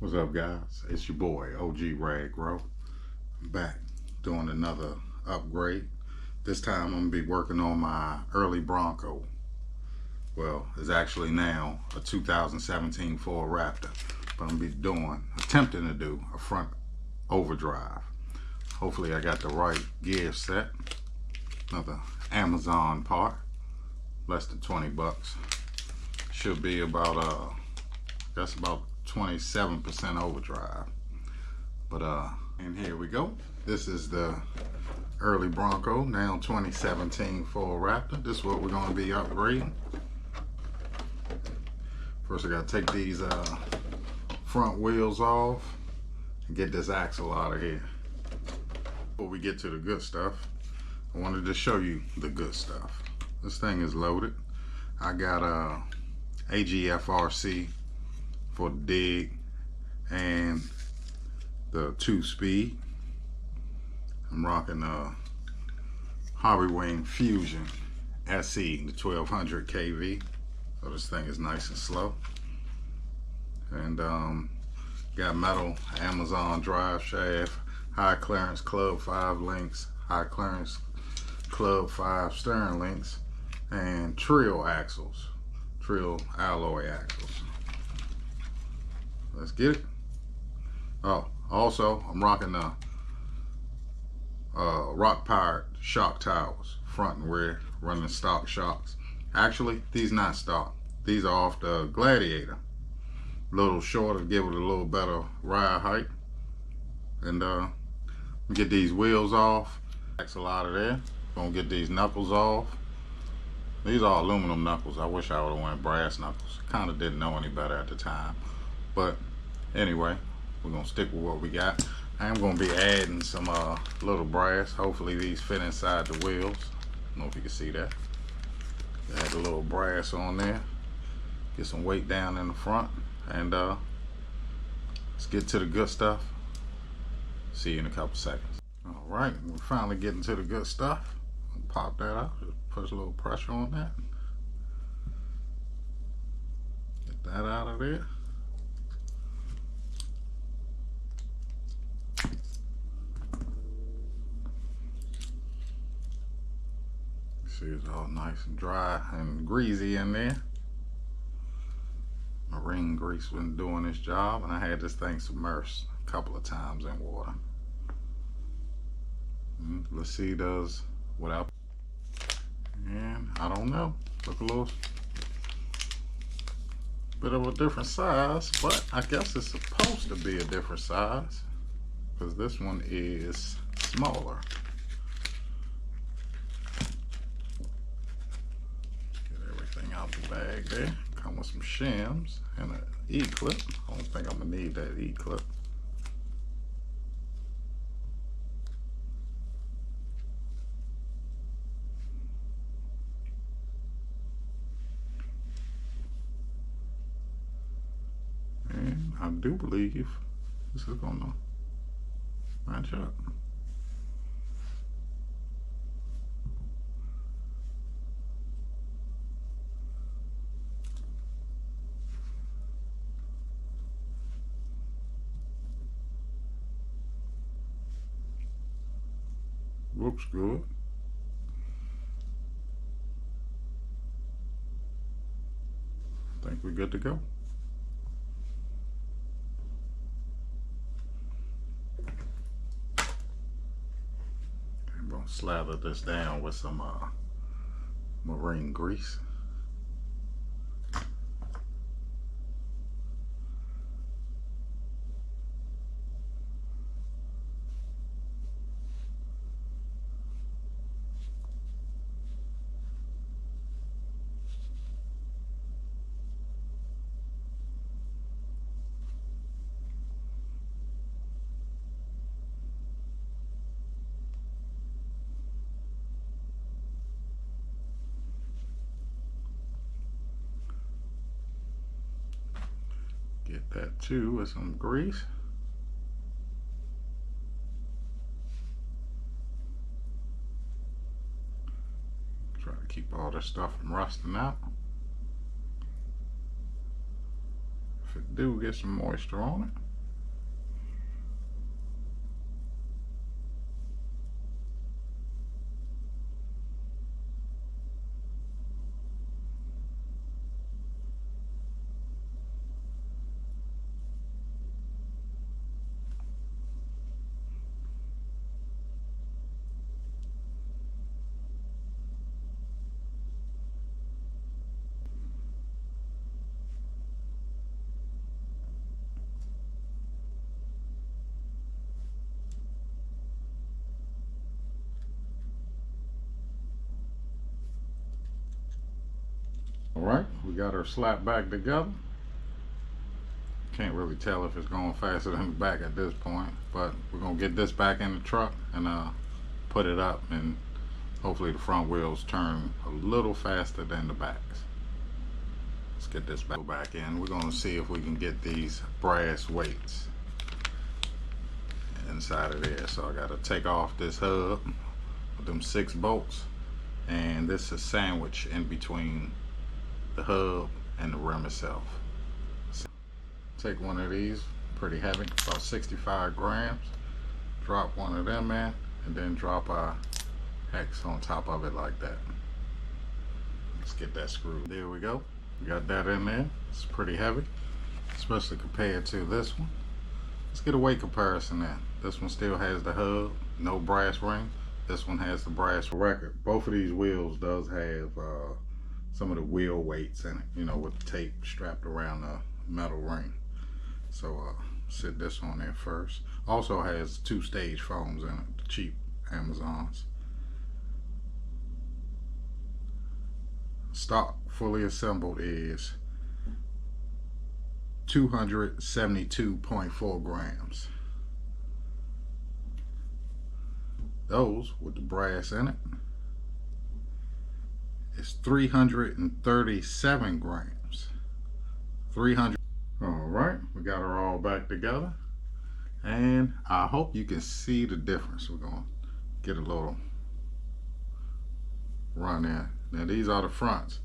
What's up, guys? It's your boy OG Rag Grow. I'm back doing another upgrade. This time I'm gonna be working on my Early Bronco. Well, it's actually now a 2017 Ford Raptor, but I'm gonna be attempting to do a front overdrive. Hopefully I got the right gear set. Another Amazon part, less than 20 bucks. Should be about that's about 27% overdrive. But and here we go. This is the Early Bronco, now 2017 Ford Raptor. This is what we're going to be upgrading. First I got to take these front wheels off and get this axle out of here. Before we get to the good stuff, I wanted to show you the good stuff. This thing is loaded. I got a AGFRC for the dig and the 2-speed. I'm rocking a Hobbywing Fusion SE, the 1200 kV. So this thing is nice and slow. And got metal Amazon drive shaft, high clearance Club 5 links, high clearance Club 5 steering links, and Trill axles, Trill alloy axles. Let's get it. Oh, also I'm rocking the rock powered shock towers, front and rear, running stock shocks. Actually, these not stock. These are off the Gladiator. A little shorter, give it a little better ride height. And get these wheels off. Axle out of there. Gonna get these knuckles off. These are aluminum knuckles. I wish I would have went brass knuckles. Kind of didn't know any better at the time. But anyway, we're gonna stick with what we got. I am gonna be adding some little brass. Hopefully these fit inside the wheels. I don't know if you can see that. Add a little brass on there. Get some weight down in the front. And let's get to the good stuff. See you in a couple seconds. All right, we're finally getting to the good stuff. I'll pop that out. Just put a little pressure on that. Get that out of there. See, it's all nice and dry and greasy in there. My ring grease wasn't doing its job, and I had this thing submerged a couple of times in water. Let's see, does without. And I don't know. Look a little bit of a different size, but I guess it's supposed to be a different size because this one is smaller. Out the bag there. Come with some shims and an E-clip. I don't think I'm gonna need that E-clip. And I do believe this is gonna match up. Looks good. I think we're good to go. I'm gonna slather this down with some marine grease. Get that too with some grease. Try to keep all this stuff from rusting out. If it do get some moisture on it, Alright, we got her slapped back together. Can't really tell if it's going faster than the back at this point, but we're gonna get this back in the truck and put it up, and hopefully the front wheels turn a little faster than the backs. Let's get this back in. We're gonna see if we can get these brass weights inside of there. So I gotta take off this hub with them 6 bolts, and this is sandwiched in between the hub and the rim itself. Take one of these, pretty heavy, about 65 grams. Drop one of them in, and then drop our hex on top of it like that. Let's get that screwed. There we go. We got that in there. It's pretty heavy, especially compared to this one. Let's get a weight comparison in. This one still has the hub, no brass ring. This one has the brass record. Both of these wheels does have some of the wheel weights in it, you know, with the tape strapped around the metal ring. So sit this on there first. Also has 2-stage foams in it, the cheap Amazons. Stock fully assembled is 272.4 grams. Those with the brass in it is 337 grams. 300. All right, we got her all back together, and I hope you can see the difference. We're gonna get a little run in. Now these are the fronts.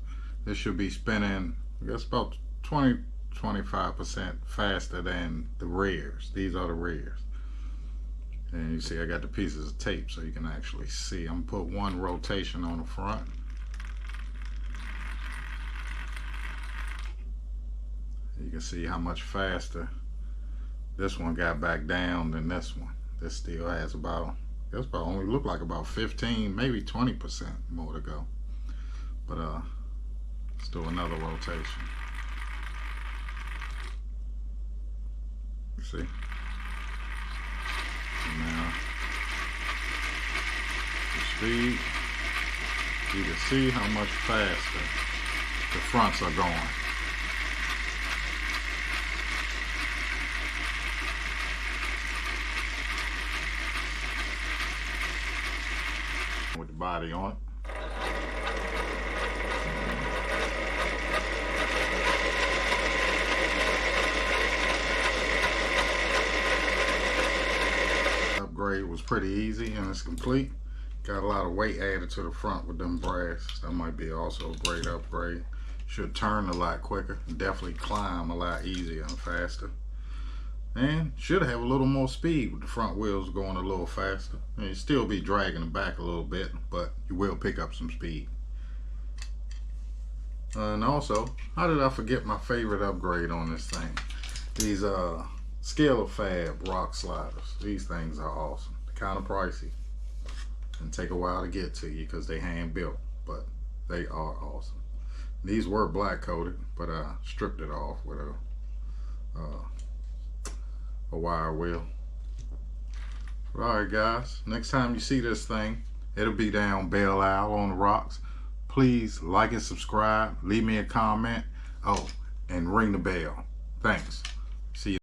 This should be spinning, I guess, about 20-25% faster than the rears. These are the rears. And you see I got the pieces of tape so you can actually see. I'm gonna put one rotation on the front. You can see how much faster this one got back down than this one. This still has about, I guess, about only look like about 15, maybe 20% more to go. But let's do another rotation. See? And now the speed, you can see how much faster the fronts are going. With the body on it. Upgrade was pretty easy and it's complete. Got a lot of weight added to the front with them brass. That might be also a great upgrade. Should turn a lot quicker. Definitely climb a lot easier and faster. And should have a little more speed with the front wheels going a little faster. And you still be dragging the back a little bit, but you will pick up some speed. And also, how did I forget my favorite upgrade on this thing? These Scale of Fab rock sliders. These things are awesome. They're kind of pricey and take a while to get to you because they hand built, but they are awesome. These were black coated, but I stripped it off with a wire wheel. Alright guys, next time you see this thing, it'll be down Belle Isle on the rocks. Please like and subscribe, leave me a comment, oh, and ring the bell. Thanks.